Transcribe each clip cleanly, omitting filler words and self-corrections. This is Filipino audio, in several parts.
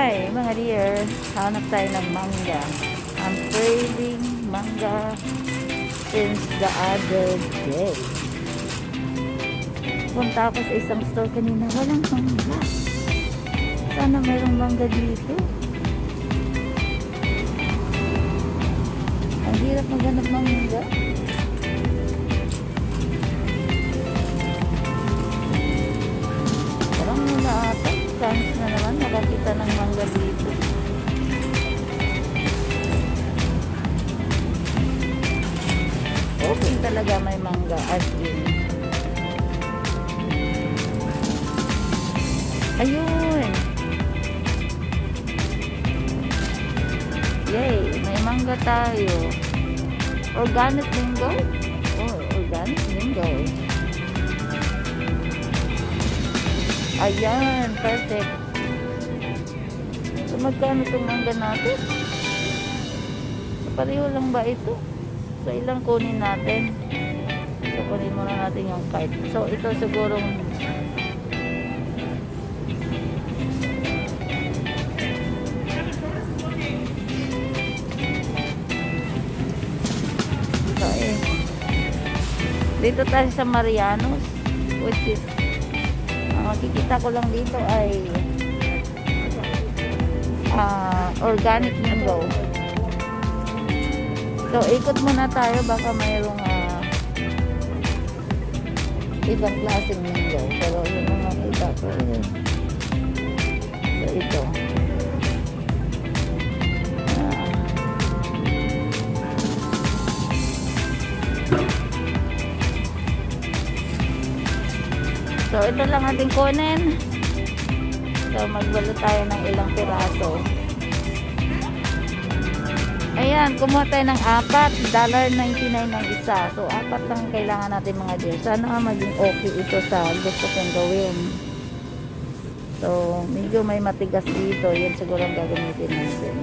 Hi, mga dear. Hanap tayo ng manga. I'm craving manga since the other day. Punta ako sa isang store kanina. Walang manga. Sana mayroong manga dito. Ang hirap maghanap ng manga. Parang muna ata. Chance na naman makakita ng manga dito. Open talaga may manga as in. Ayun! Yay! May manga tayo. Organic mango? Oh, organic mango. Ayan, perfect. So, magkano itong mangga natin? So, pareho lang ba ito? So, ilang kunin natin? So, kunin muna natin yung card. So, ito sigurong ito dito tayo sa Marianos, which is makikita ko lang dito ay organic mango. So, ikot muna tayo. Baka mayroong ibang klaseng mango. Pero yun ang makita ko. So, ito. So, ito lang ating kunin. So, magbalo tayo ng ilang piraso. Ayan, kumuha tayo ng 4. $1.99 ang isa. So, 4 lang kailangan natin mga dear. Sana maging okay ito sa gusto kong gawin. So, medyo may matigas dito. Yan siguro ang gagamitin natin.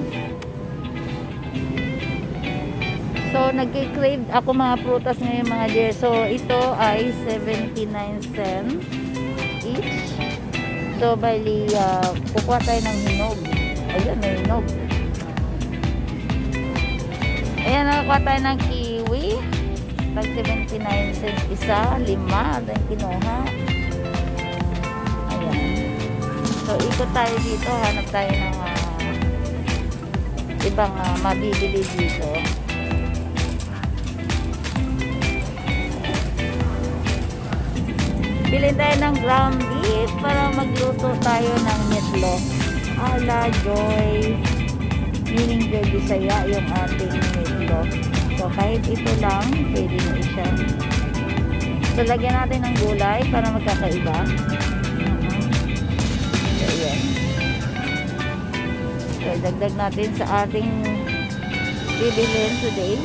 So, nag-crave ako mga prutas ngayon mga dear. So, ito ay 79 cents each. So, bali, kukuha tayo ng hinog. Ayan, may hinog. Ayan, nakakuha tayo ng kiwi. Tag 79 cents isa. 5 tayong kinuha. Ayan. So, ikot tayo dito. Hanap tayo ng ibang mabibili dito. Bilhin tayo ng ground beef para magluto tayo ng meatloaf. Ala Joy. Meaning Joy Bisaya yung ating meatloaf. So kahit ito lang, pwede na siya. So lagyan natin ng gulay para magkakaiba. So yan. So dagdag natin sa ating bibilhin today.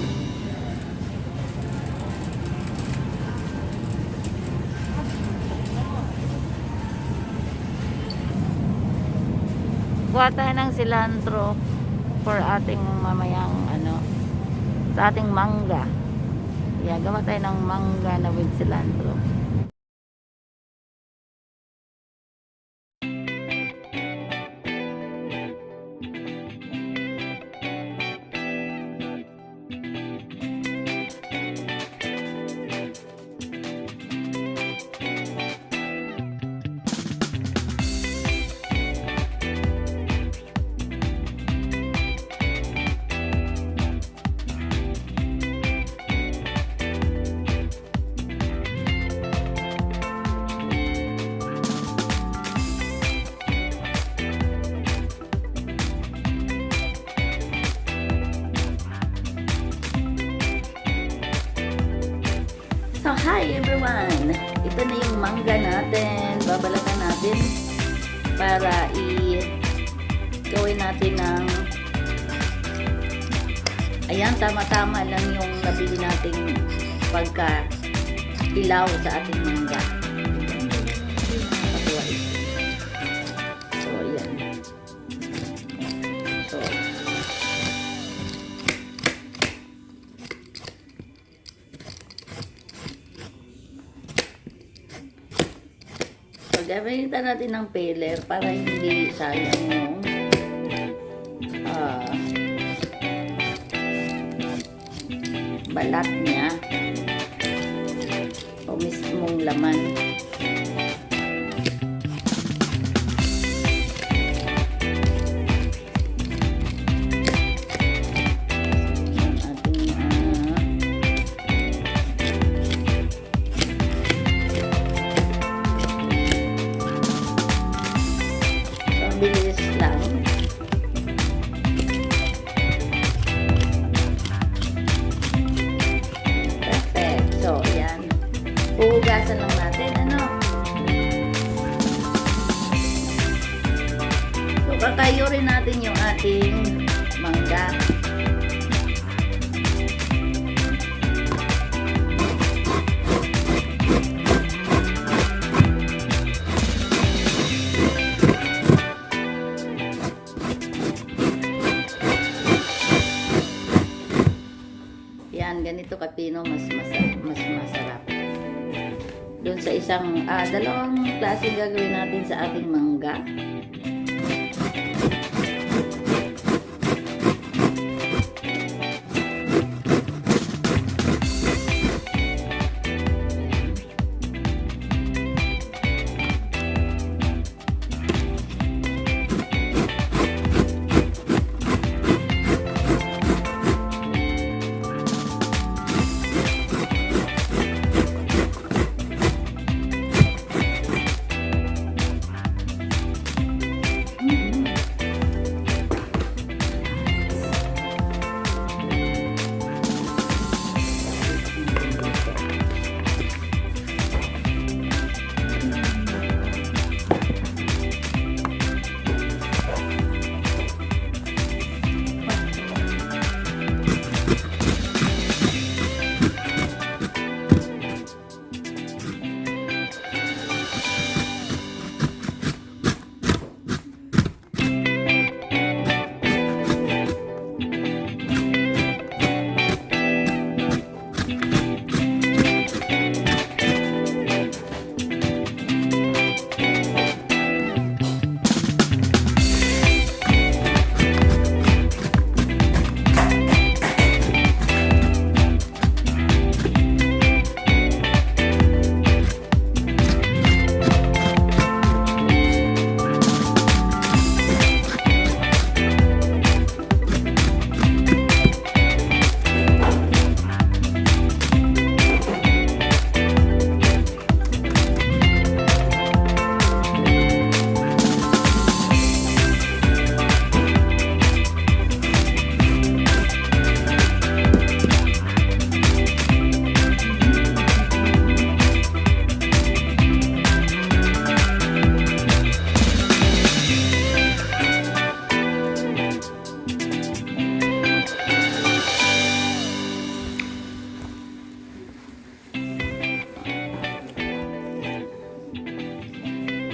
Kuha tayo ng cilantro for ating mamayang sa ating mangga. Yeah, gawa tayo ng mangga na with cilantro. So, hi everyone! Ito na yung mangga natin. Babalatan natin para gawin natin ng ayan, tama-tama lang yung nabili nating pagka-ilaw sa ating mangga. So, ayan. So, gagamitan natin ng peeler para hindi sayang yung ah, balat niya o mismong laman. Bilis lang. Perfect. So, yan. Puhugasan lang natin, ano? So, kakayo rin natin yung ating mangga. Yan, ganito kapino mas masarap. Doon sa isang dalawang klase gagawin natin sa ating mangga.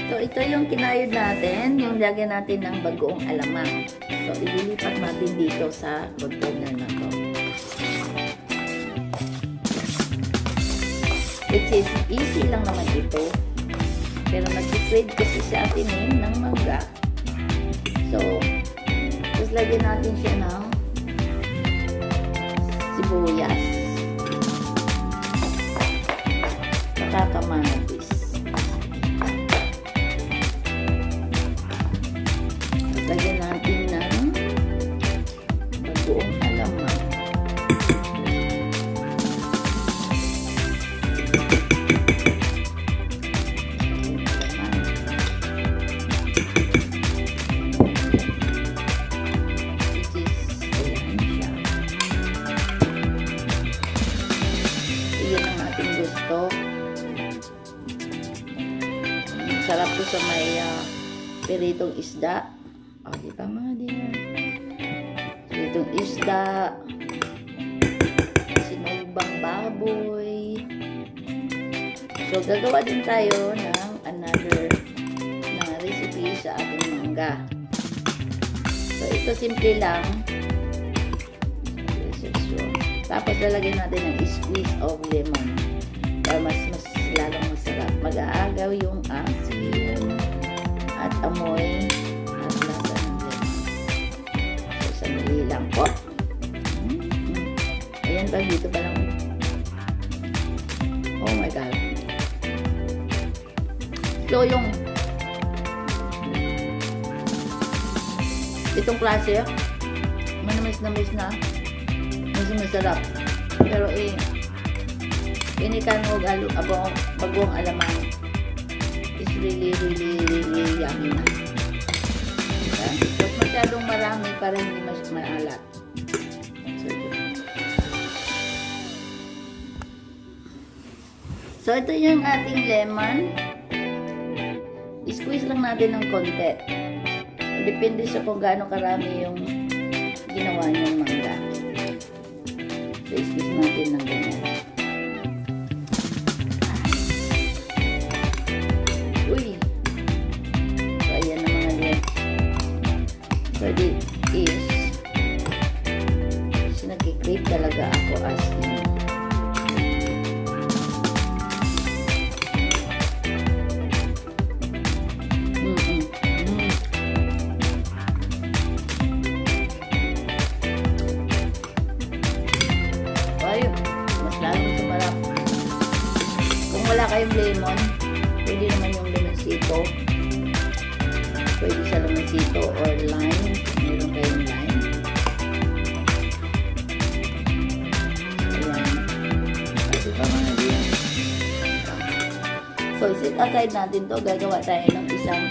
So, ito yung kinayod natin, yung lagyan natin ng bagoong alamang. So, ililipat natin dito sa container na to. Which is easy lang naman ito. Pero nag-trade kasi sa atin ng mangga. So, tapos lagyan natin siya ng sibuyas. Kamatis. Lagyan natin ng bagoong alamang. Iyan ang ating gusto. Sarap to sa may piritong isda. O, di ba mga diyan? Piritong isda, sinubang baboy. So, gagawa din tayo ng another na recipe sa ating mangga. So, ito simple lang. Tapos, lalagyan natin ng squeeze of lemon. Para mas lalong masarap. Mag-aagaw yung asin at amoy at lasa ng lemon. Diba? Dito pa lang. Oh my God. So, yung itong klase, manamis-namis na, mas masarap. Pero inikan mo bagong alamang is really yummy na. Diba? But masyadong marami para hindi mas maalat. So, ito yung ating lemon. I-squeeze lang natin ng konti. Depende sa kung gaano karami yung ginawa niyong mangga. So, i-squeeze natin ng ganyan. Uy! So, ayan na mga liyan. So, this is nag-create talaga ako as in. Kung wala kayong lemon, pwede naman yung lemonsito. Pwede sa lemonsito or lime. Meron kayong lime. Ayan. Kasi pa mga diyan. So, set aside natin to. Gagawa tayo ng isang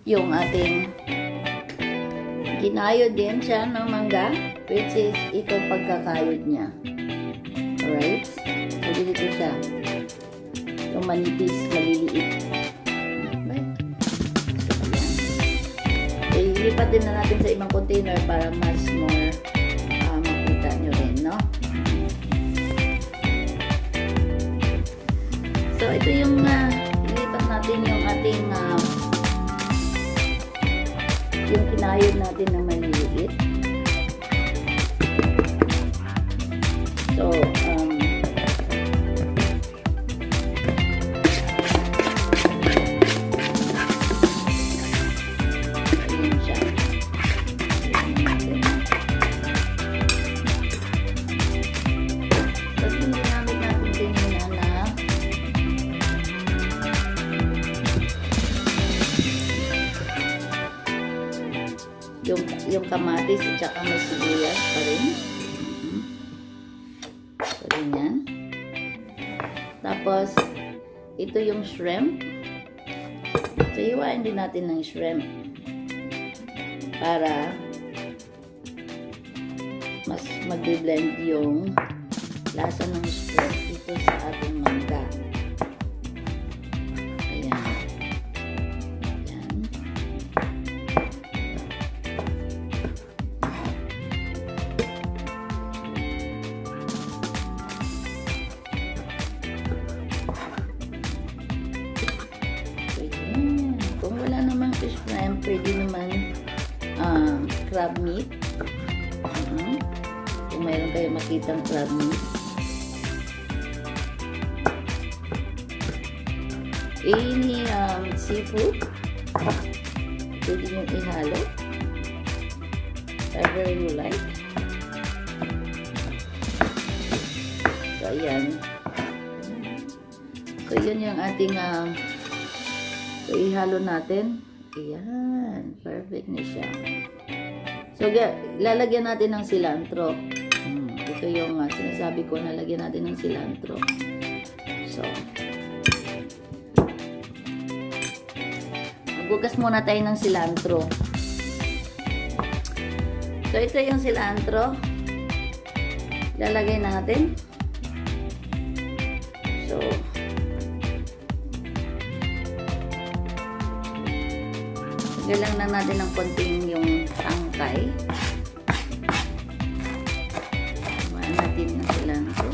yung ating ginayod din siya ng mangga, which is ito pagkakayod niya. Alright? So, dito siya. Yung manipis, maliliit. Okay? So, ayan. Ilipat din na natin sa ibang container para mas more makita nyo rin, no? So, ito yung ilipat natin yung ating yung kinayod natin na maliliit. So, ayun siya. Ayun natin. Tapos yung ginamit natin kanina na yung kamatis at saka may sibuyas pa rin. So, ganyan. Tapos, ito yung shrimp. So, hiwain din natin ng shrimp para mas mag-blend yung lasa ng shrimp dito sa ating mangga. Ayan. Ayan. Kung wala namang fish shrimp, pwede naman crab meat. Kung mayroon kayo makitang crab meat. Any seafood, pwede nyo ihalo. Whatever you like. So, ayan. So, yun yung ating so, ihalo natin. Ayan. Perfect na siya. So, lalagyan natin ng cilantro. Ito yung sinasabi ko, nalagyan natin ng cilantro. So, magbugas muna tayo ng cilantro. So, ito yung cilantro. Lalagay natin. So, lagyan lang natin ng konting yung tangkay. Kumaan natin yung cilantro.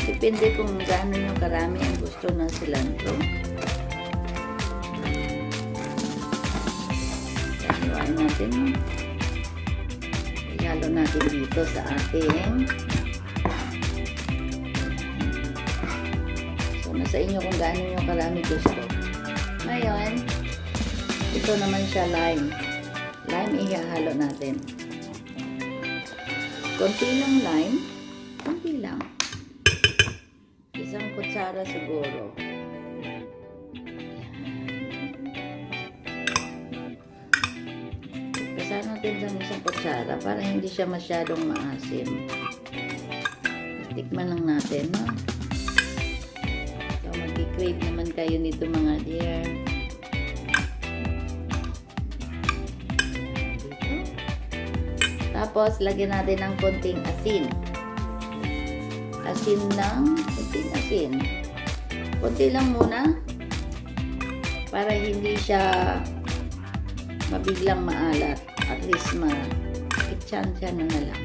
Depende kung gaano nyo karami ang gusto ng cilantro. Iwain natin. Ihalo natin dito sa ating. So, nasa inyo kung gaano nyo karami gusto. Ngayon, ito naman siya lime. Lime ihahalo natin. Konti lang lime. Konti lang. Isang kutsara siguro. Kasama natin sa isang kutsara para hindi siya masyadong maasim. Tikman lang natin, no? So, mag-crave naman kayo nito mga dear. Dito. Tapos, lagyan natin ng konting asin. Konting asin. Konti lang muna. Para hindi siya mabiglang maalat. At least ma-itchan-chan na lang.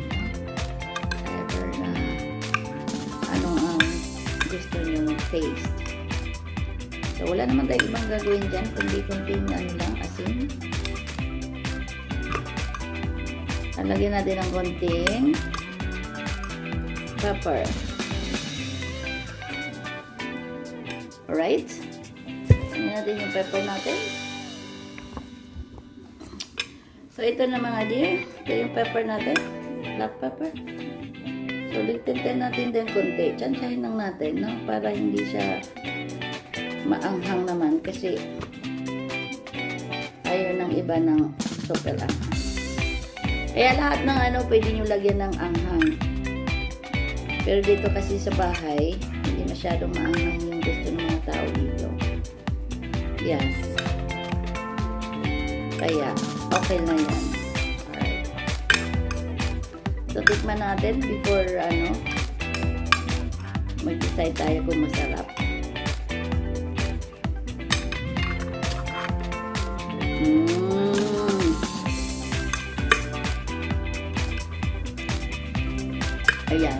Ever na anong ang gusto nyo taste. So, wala naman tayo ibang gagawin dyan. Kundi konting lang, asin. Lagyan natin ng konting pepper. Alright? Lagyan natin yung pepper natin. So, ito na mga dear. Ito yung pepper natin. Black pepper. So, ligtin natin din konti. Tsansyahin lang natin, no? Para hindi siya maanghang naman. Kasi, ayaw ng iba ng super anghang. Kaya lahat ng pwede nyo lagyan ng anghang. Pero dito kasi sa bahay, hindi masyadong maanghang yung gusto ng mga tao dito. Yes. Kaya, okay na yan. Alright. So, tikman natin before, mag-decide tayo kung masarap. Ayan.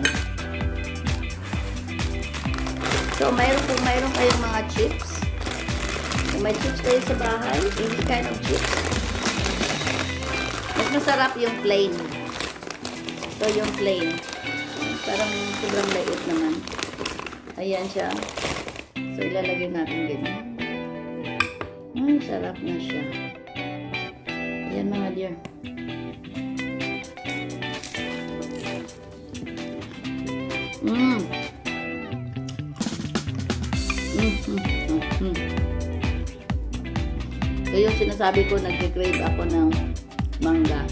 So, kung mayroon kayong mga chips, kung may chips kayo sa bahay, any kind of chips, mas masarap yung plain. So, yung plain. Parang sobrang lait naman. Ayan siya. So, ilalagay natin ganyan. Ay, sarap na siya. Ayan mga dear. So yung sinasabi ko, nag-crave ako ng mangga.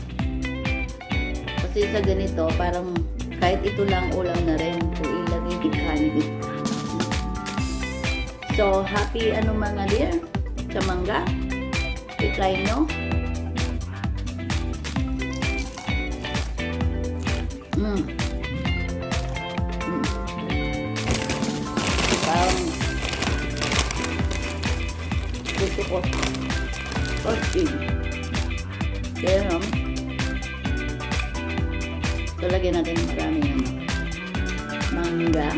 Kasi sa ganito, parang kahit ito lang ulam na rin kung ilagay yung kanin. So, happy mga dear sa mangga. I-try nyo. Gusto ko okay. Kaya so lagyan natin marami ng mangga.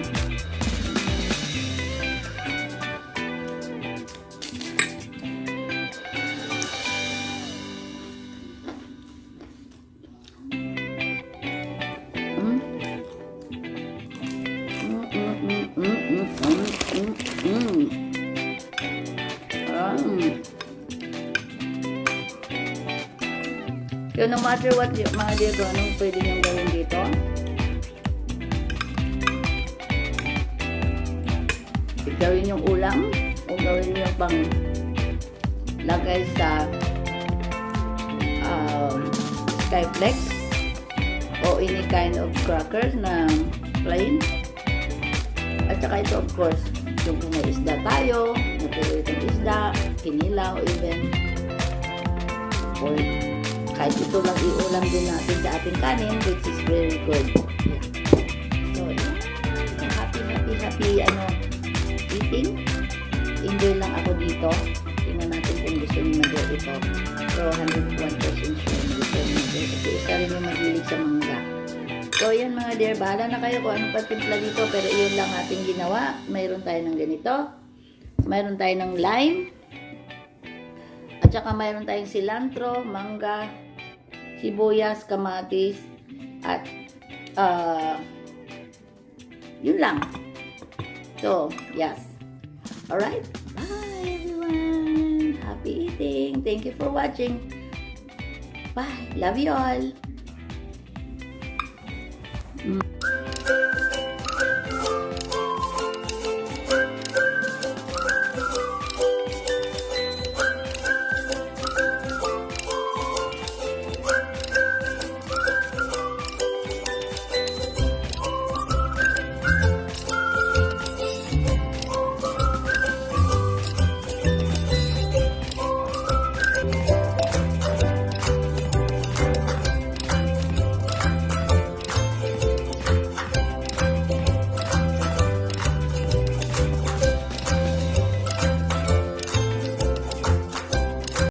So, no matter what, mga dear, kung anong pwede niyong gawin dito, gawin yung ulam, o gawin yung pang lagay sa skyflex, o any kind of crackers na plain. At saka ito, of course, yung kung may isda tayo, natuloy itong isda, kinilaw, even, or kahit ito lang iulam din natin sa ating kanin, which is very good. Yeah. So, yeah. Happy eating. Enjoy lang ako dito. Tingnan natin kung gusto niyo mag-do ito. Pero 101% sure na gusto niyo mag-do. Kasi isa rin yung mahilig sa mangga. So, yan mga dear. Bahala na kayo kung anong patimpla dito. Pero iyon lang ating ginawa. Mayroon tayo ng ganito. Mayroon tayo ng lime. At saka mayroon tayong cilantro, mangga, sibuyas, kamatis, at yun lang. So, yes. Alright. Bye everyone. Happy eating. Thank you for watching. Bye. Love you all.